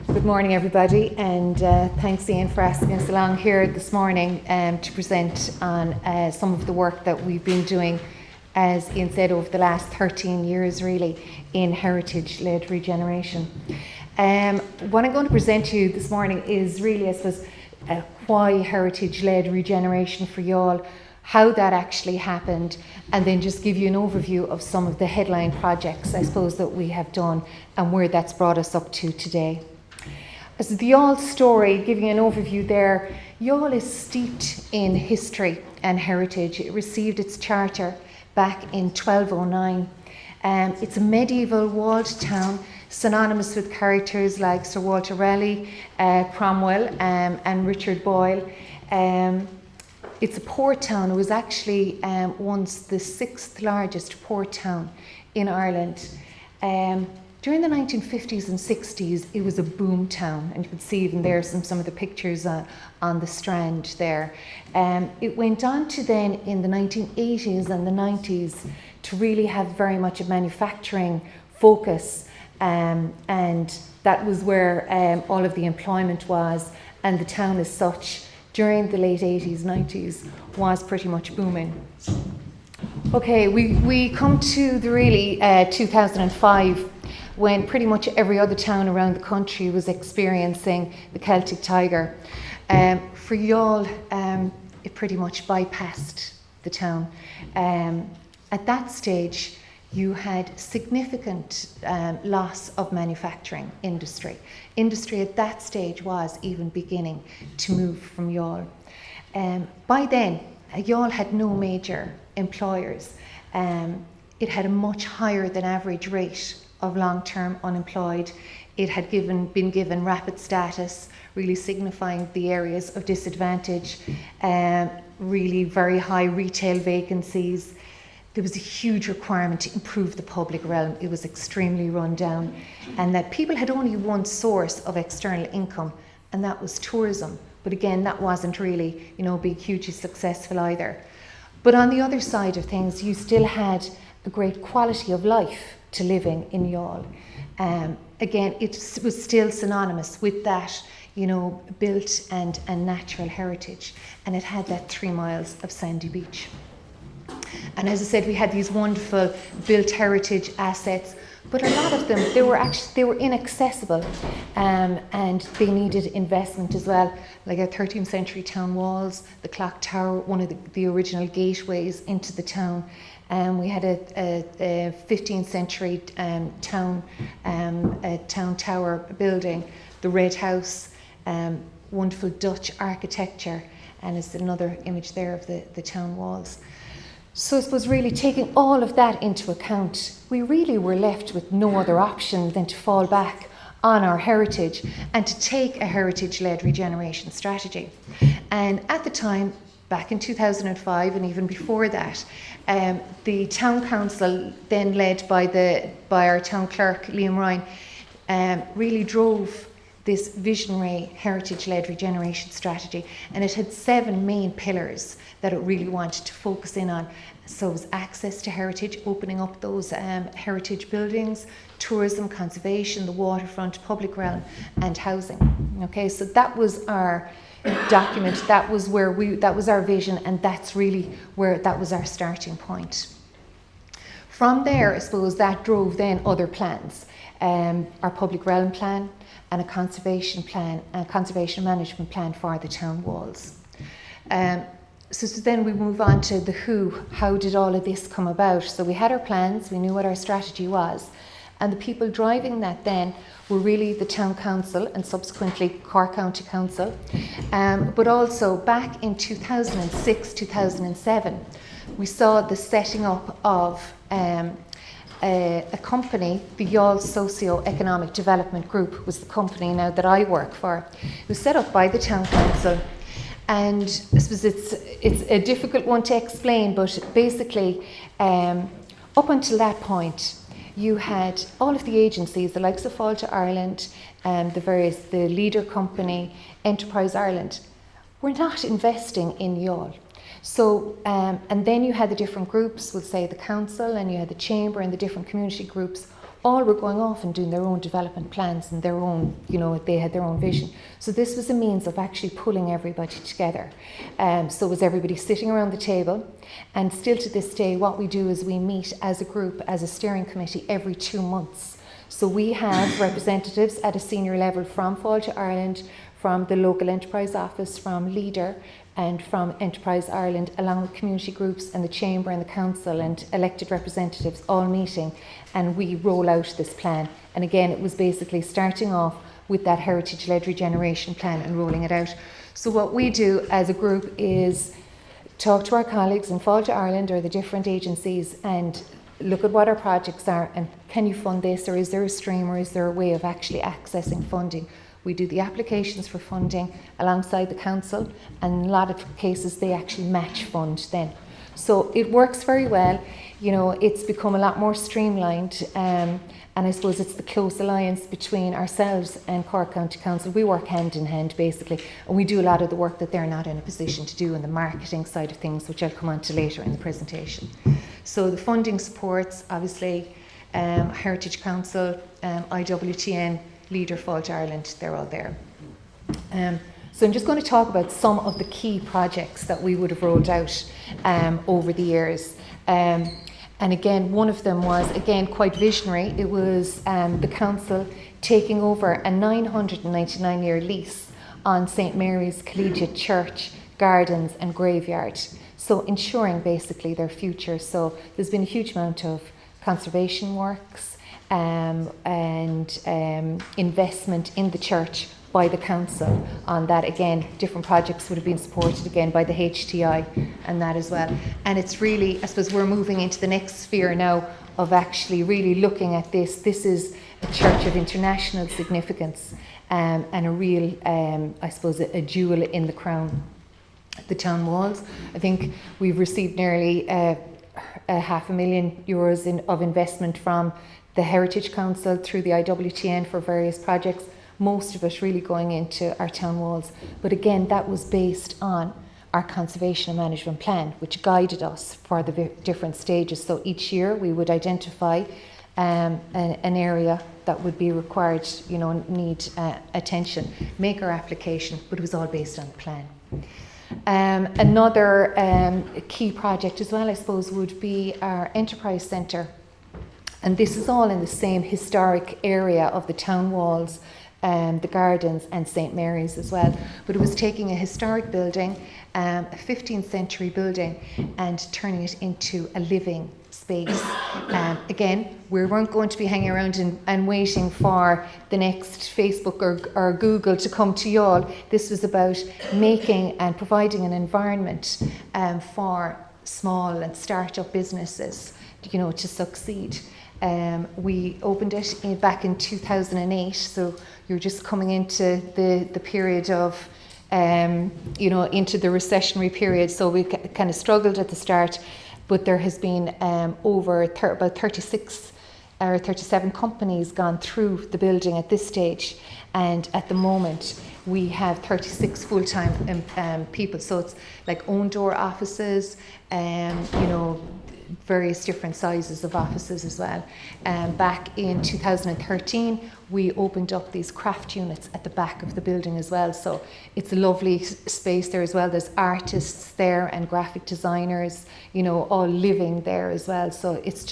Good morning, everybody, and thanks, Ian, for asking us along here this morning to present on some of the work that we've been doing, as Ian said, over the last 13 years, really, in heritage-led regeneration. What I'm going to present to you this morning is really, I suppose, why heritage-led regeneration for Youghal, how that actually happened, and then just give you an overview of some of the headline projects, I suppose, that we have done and where that's brought us up to today. As the Youghal Story, giving an overview there, Youghal is steeped in history and heritage. It received its charter back in 1209. It's a medieval walled town, synonymous with characters like Sir Walter Raleigh, Cromwell, and Richard Boyle. It's a port town. It was actually once the 6th largest port town in Ireland. During the 1950s and 60s, it was a boom town, and you can see even there some of the pictures on the Strand there. It went on to then, in the 1980s and the 90s, to really have very much a manufacturing focus, and that was where all of the employment was, and the town as such, during the late 80s, 90s, was pretty much booming. Okay, we come to the really 2005, when pretty much every other town around the country was experiencing the Celtic Tiger. For Youghal, it pretty much bypassed the town. At that stage, you had significant loss of manufacturing industry. Industry at that stage was even beginning to move from Youghal. By then, Youghal had no major employers. It had a much higher than average rate of long-term unemployed. It had been given rapid status, really signifying the areas of disadvantage, really very high retail vacancies. There was a huge requirement to improve the public realm. It was extremely run down, and that people had only one source of external income, and that was tourism. But again, that wasn't really, being hugely successful either. But on the other side of things, you still had a great quality of life to living in Youghal. Again, it was still synonymous with that, built and natural heritage, and it had that 3 miles of sandy beach. And as I said, we had these wonderful built heritage assets, but a lot of them, they were inaccessible, and they needed investment as well, like our 13th century town walls, the clock tower, one of the original gateways into the town. We had a 15th century town tower building, the Red House, wonderful Dutch architecture, and it's another image there of the town walls. So I suppose really taking all of that into account, we really were left with no other option than to fall back on our heritage and to take a heritage-led regeneration strategy. And at the time, back in 2005 and even before that, the town council, then led by our town clerk Liam Ryan, really drove this visionary heritage-led regeneration strategy, and it had 7 main pillars that it really wanted to focus in on. So it was access to heritage, opening up those heritage buildings, tourism, conservation, the waterfront, public realm, and housing. Okay, so that was our document, that was our vision, and that's really that was our starting point. From there, I suppose that drove then other plans, our public realm plan and a conservation plan, a conservation management plan for the town walls. So then we move on to the who. How did all of this come about? So we had our plans, we knew what our strategy was, and the people driving that then were really the town council and subsequently Cork County Council. But also back in 2006, 2007, we saw the setting up of a company, the Youghal Socio-Economic Development Group was the company now that I work for. It was set up by the town council, and I suppose it's a difficult one to explain, but basically up until that point you had all of the agencies, the likes of Fáilte Ireland, the Leader Company, Enterprise Ireland, were not investing in Youghal. So, and then you had the different groups, we'll say the council, and you had the chamber and the different community groups all were going off and doing their own development plans and their own, they had their own vision. So this was a means of actually pulling everybody together. So was everybody sitting around the table, and still to this day what we do is we meet as a group, as a steering committee, every 2 months. So we have representatives at a senior level from Fáilte Ireland, from the local enterprise office, from Leader, and from Enterprise Ireland, along with community groups and the Chamber and the Council and elected representatives all meeting, and we roll out this plan. And again, it was basically starting off with that heritage-led regeneration plan and rolling it out. So what we do as a group is talk to our colleagues in Fáilte Ireland or the different agencies and look at what our projects are, and can you fund this, or is there a stream, or is there a way of actually accessing funding? We do the applications for funding alongside the council, and in a lot of cases they actually match fund then. So it works very well. It's become a lot more streamlined, and I suppose it's the close alliance between ourselves and Cork County Council. We work hand in hand basically, and we do a lot of the work that they're not in a position to do in the marketing side of things, which I'll come on to later in the presentation. So the funding supports, obviously, Heritage Council, IWTN, Leader, Fáilte Ireland, they're all there. So I'm just going to talk about some of the key projects that we would have rolled out over the years. And again, one of them was, again, quite visionary. It was the council taking over a 999-year lease on St. Mary's Collegiate Church, Gardens and Graveyard. So ensuring basically their future. So there's been a huge amount of conservation works and investment in the church by the council on that. Again, different projects would have been supported again by the HTI and that as well. And it's really, I suppose we're moving into the next sphere now of actually really looking at this. This is a church of international significance and a real, I suppose, a jewel in the crown. The town walls, I think we've received nearly €500,000 of investment from the Heritage Council through the IWTN for various projects, most of it really going into our town walls. But again, that was based on our conservation and management plan, which guided us for the different stages. So each year we would identify an area that would be required, need attention, make our application, but it was all based on the plan. Another key project as well, I suppose, would be our Enterprise Centre. And this is all in the same historic area of the town walls, the gardens and St. Mary's as well. But it was taking a historic building, a 15th century building, and turning it into a living space. Again, we weren't going to be hanging around and waiting for the next Facebook or Google to come to Youghal. This was about making and providing an environment for small and start-up businesses, to succeed. We opened it back in 2008, so you're just coming into the period of, into the recessionary period. So we kind of struggled at the start, but there has been about 36 or 37 companies gone through the building at this stage, and at the moment we have 36 full-time people. So it's like own door offices, various different sizes of offices as well. Back in 2013, we opened up these craft units at the back of the building as well. So it's a lovely space there as well. There's artists there and graphic designers, all living there as well. So it's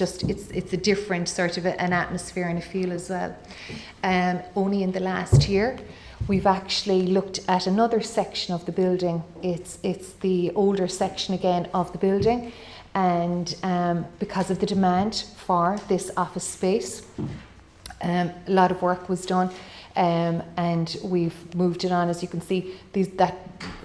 a different sort of an atmosphere and a feel as well. Only in the last year, we've actually looked at another section of the building. It's the older section again of the building. And because of the demand for this office space, a lot of work was done, and we've moved it on. As you can see, that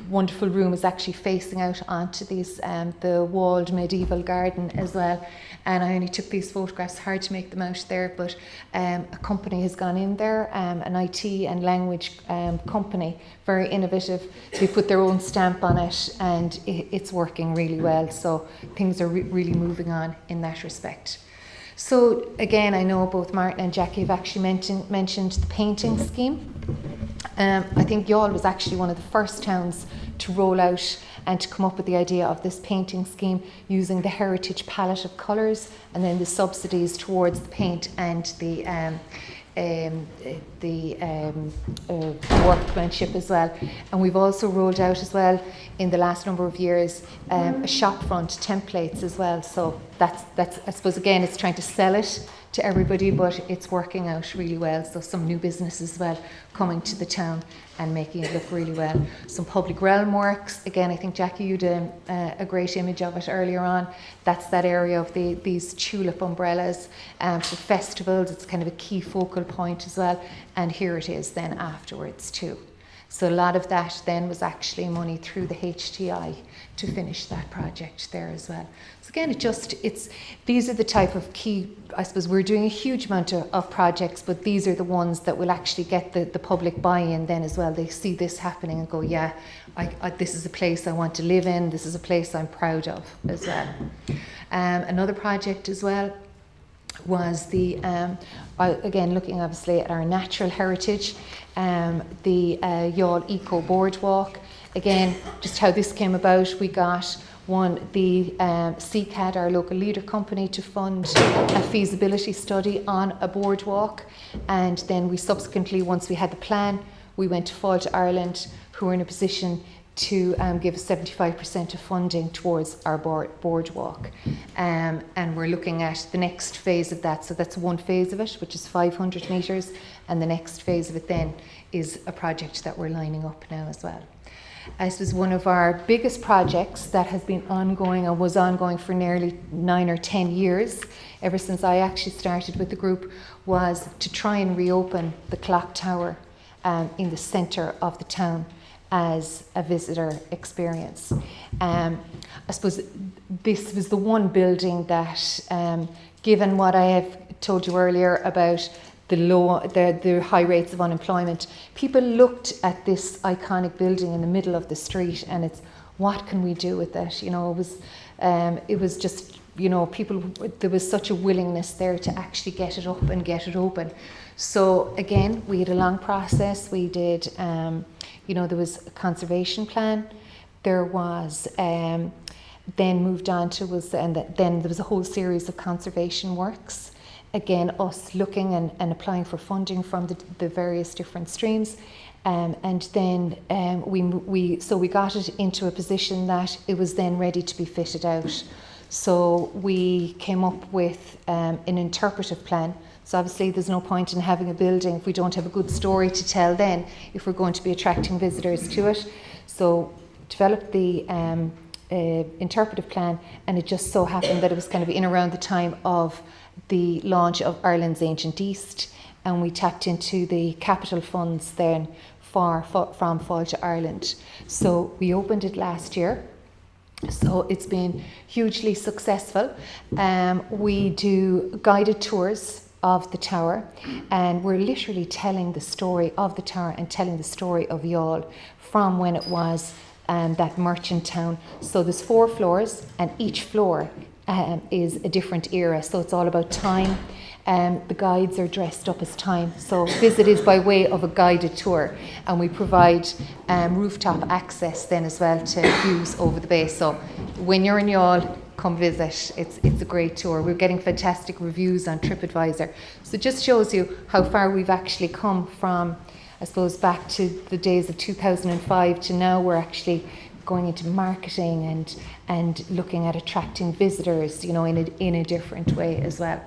wonderful room is actually facing out onto the walled medieval garden as well. And I only took these photographs, hard to make them out there, but a company has gone in there, an IT and language company, very innovative. They put their own stamp on it, and it's working really well. So things are really moving on in that respect. So again, I know both Martin and Jackie have actually mentioned the painting scheme. I think Youghal was actually one of the first towns to roll out and to come up with the idea of this painting scheme using the heritage palette of colours and then the subsidies towards the paint and the workmanship as well. And we've also rolled out as well in the last number of years shop front templates as well. So that's I suppose again it's trying to sell it to everybody, but it's working out really well. So some new businesses as well coming to the town and making it look really well. Some public realm works. Again, I think Jackie, you did a great image of it earlier on. That's that area of these tulip umbrellas for festivals. It's kind of a key focal point as well. And here it is then afterwards too. So a lot of that then was actually money through the HTI to finish that project there as well. So again, these are the type of key, I suppose we're doing a huge amount of projects, but these are the ones that will actually get the public buy-in then as well. They see this happening and go, yeah, this is a place I want to live in, this is a place I'm proud of as well. Another project as well was again looking obviously at our natural heritage, the Youghal Eco Boardwalk. Again, just how this came about, we got the CCAD, our local leader company, to fund a feasibility study on a boardwalk, and then we subsequently, once we had the plan, we went to Fáilte Ireland, who were in a position to give us 75% of funding towards our boardwalk. And we're looking at the next phase of that. So that's one phase of it, which is 500 metres. And the next phase of it then is a project that we're lining up now as well. This was one of our biggest projects that has been ongoing and was ongoing for nearly 9 or 10 years, ever since I actually started with the group, was to try and reopen the clock tower in the centre of the town as a visitor experience. I suppose this was the one building that, given what I have told you earlier about the high rates of unemployment, people looked at this iconic building in the middle of the street and it's, what can we do with it? You know, it was just, you know, there was such a willingness there to actually get it up and get it open. So again, we had a long process. We did, there was a conservation plan. There was, then moved on to then there was a whole series of conservation works. Again, us looking and applying for funding from the various different streams. And then we got it into a position that it was then ready to be fitted out. So we came up with an interpretive plan. So obviously there's no point in having a building if we don't have a good story to tell then, if we're going to be attracting visitors to it. So developed the interpretive plan, and it just so happened that it was kind of in around the time of the launch of Ireland's Ancient East, and we tapped into the capital funds then from Fáilte Ireland. So we opened it last year. So it's been hugely successful. We do guided tours of the tower, and we're literally telling the story of the tower and telling the story of Youghal from when it was that merchant town. So there's 4 floors, and each floor is a different era. So it's all about time. The guides are dressed up as time. So visit is by way of a guided tour, and we provide rooftop access then as well to views over the bay. So when you're in Youghal, come visit. It's a great tour. We're getting fantastic reviews on TripAdvisor. So it just shows you how far we've actually come from, I suppose, back to the days of 2005 to now. We're actually going into marketing and looking at attracting visitors, you know, in a different way as well.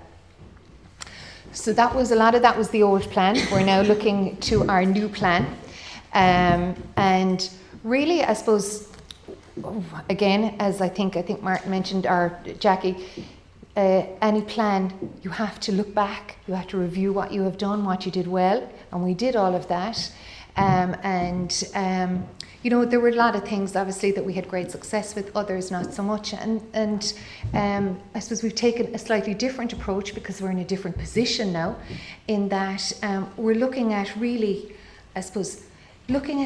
So that was the old plan. We're now looking to our new plan, and really, I suppose, again, as I think Martin mentioned, or Jackie, any plan, you have to look back. You have to review what you have done, what you did well, and we did all of that. There were a lot of things, obviously, that we had great success with, others not so much. And I suppose we've taken a slightly different approach because we're in a different position now, in that we're looking at really, I suppose,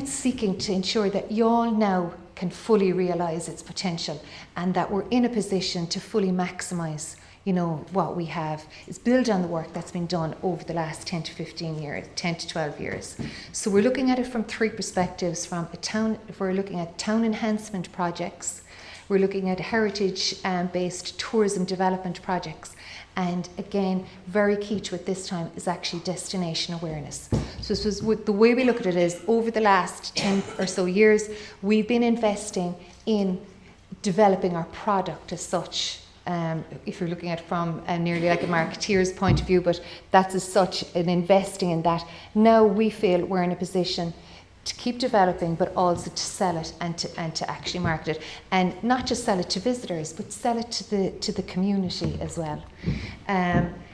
seeking to ensure that Youghal now can fully realise its potential, and that we're in a position to fully maximise what we have is build on the work that's been done over the last 10 to 15 years, 10 to 12 years. So we're looking at it from three perspectives. We're looking at town enhancement projects, we're looking at heritage-based tourism development projects, and again, very key to it this time is actually destination awareness. So the way we look at it is, over the last 10 or so years, we've been investing in developing our product as such. If you're looking at it from nearly like a marketeer's point of view, but that's as such an investing in that. Now we feel we're in a position to keep developing, but also to sell it and to actually market it, and not just sell it to visitors, but sell it to the community as well.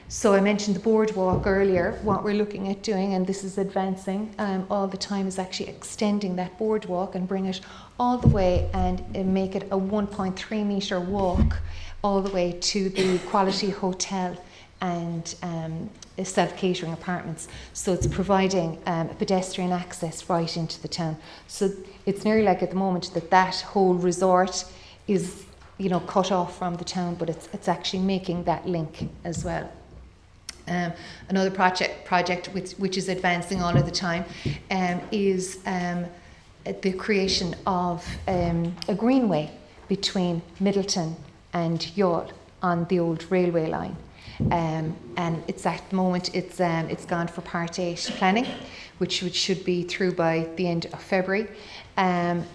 So I mentioned the boardwalk earlier. What we're looking at doing, and this is advancing all the time, is actually extending that boardwalk and bring it all the way and make it a 1.3 metre walk all the way to the Quality Hotel and self-catering apartments. So it's providing pedestrian access right into the town. So it's nearly like at the moment that whole resort is, cut off from the town, but it's actually making that link as well. Another project which is advancing all of the time is the creation of a greenway between Middleton and Youghal on the old railway line. And it's at the moment it's gone for Part 8 planning, which should be through by the end of February. And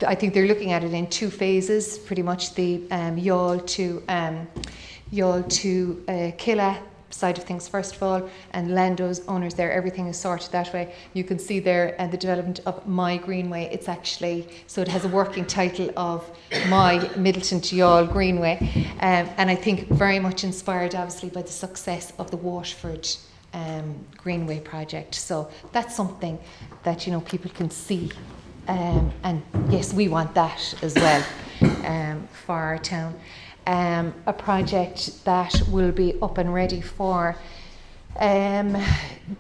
I think they're looking at it in two phases, pretty much the Youghal to Killa side of things first of all, and landowners there, everything is sorted that way. You can see there the development of My Greenway. It's actually, so it has a working title of My Middleton to Youghal Greenway, and I think very much inspired obviously by the success of the Waterford Greenway project. So that's something that people can see, and yes, we want that as well for our town. A project that will be up and ready for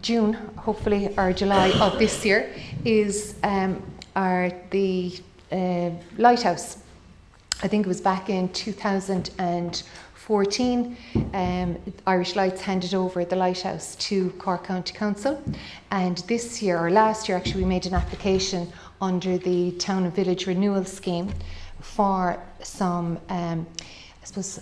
June, hopefully, or July of this year, is the lighthouse. I think it was back in 2014. Irish Lights handed over the lighthouse to Cork County Council, and this year, or last year actually, we made an application under the Town and Village Renewal Scheme for some I suppose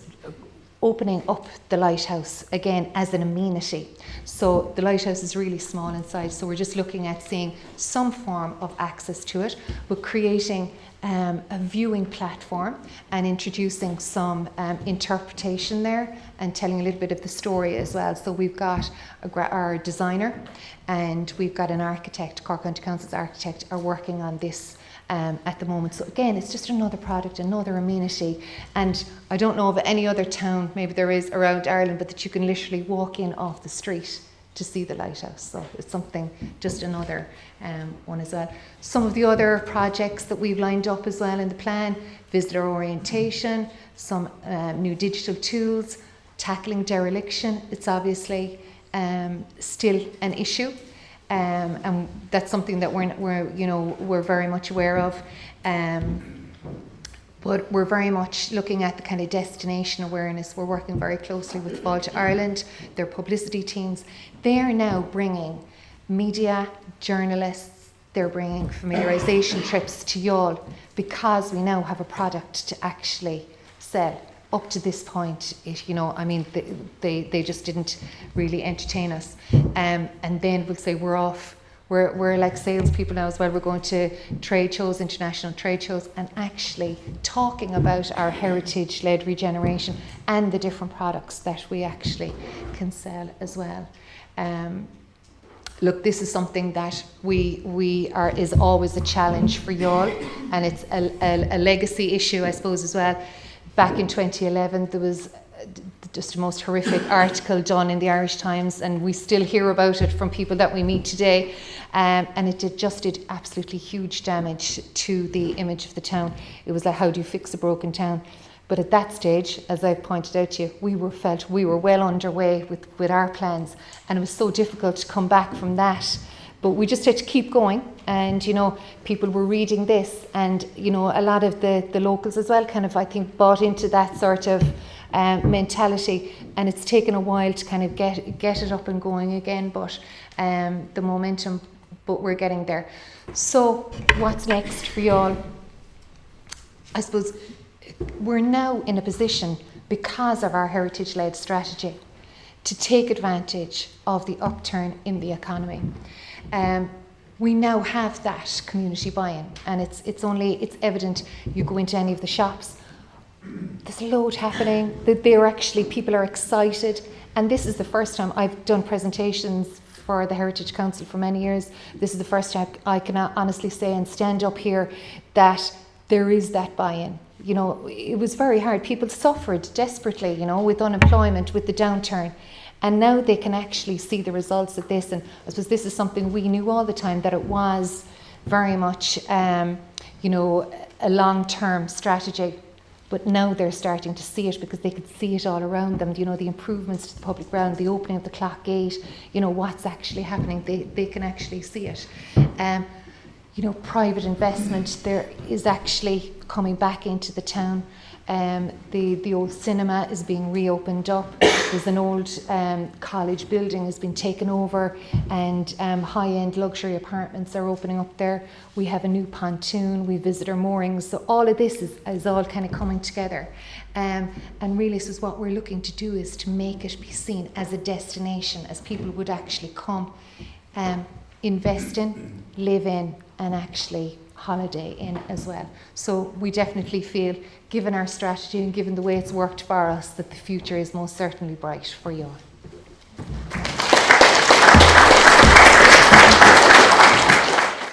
opening up the lighthouse again as an amenity. So the lighthouse is really small inside, so we're just looking at seeing some form of access to it, but creating a viewing platform and introducing some interpretation there and telling a little bit of the story as well. So we've got our designer and we've got an architect, Cork County Council's architect, are working on this at the moment. So again, it's just another product, another amenity, and I don't know of any other town, maybe there is around Ireland, but that you can literally walk in off the street to see the lighthouse. So it's something, just another one as well. Some of the other projects that we've lined up as well in the plan: visitor orientation, some new digital tools, tackling dereliction. It's obviously still an issue. And that's something that we're very much aware of, but we're very much looking at the kind of destination awareness. We're working very closely with Fáilte Ireland, their publicity teams. They are now bringing media, journalists, they're bringing familiarisation trips to Youghal, because we now have a product to actually sell. Up to this point, they just didn't really entertain us. And then we'll say we're off. We're like salespeople now as well. We're going to trade shows, international trade shows, and actually talking about our heritage-led regeneration and the different products that we actually can sell as well. Look, this is something that is always a challenge for Youghal, and it's a legacy issue, I suppose, as well. Back in 2011, there was just the most horrific article done in the Irish Times, and we still hear about it from people that we meet today, and it did absolutely huge damage to the image of the town. It was like, how do you fix a broken town? But at that stage, as I pointed out to you, we were well underway with our plans, and it was so difficult to come back from that But we just had to keep going, and people were reading this, and a lot of the locals as well kind of, I think, bought into that sort of mentality, and it's taken a while to kind of get it up and going again, but the momentum, but we're getting there. So what's next for you all? I suppose we're now in a position, because of our heritage-led strategy, to take advantage of the upturn in the economy. We now have that community buy-in, and it's evident. You go into any of the shops, there's a load happening. People are excited, and this is the first time I've done presentations for the Heritage Council for many years. This is the first time I can honestly say and stand up here that there is that buy-in. It was very hard. People suffered desperately, with unemployment, with the downturn. And now they can actually see the results of this. And I suppose this is something we knew all the time, that it was very much, a long-term strategy. But now they're starting to see it, because they can see it all around them. The improvements to the public realm, the opening of the clock gate, what's actually happening. They can actually see it. Private investment, there is actually coming back into the town. The old cinema is being reopened up. There's an old college building has been taken over, and high-end luxury apartments are opening up there. We have a new pontoon, we visitor moorings. So all of this is all kind of coming together. And really, this is what we're looking to do, is to make it be seen as a destination, as people would actually come, invest in, live in, and actually holiday in as well. So we definitely feel, given our strategy and given the way it's worked for us, that the future is most certainly bright for you all.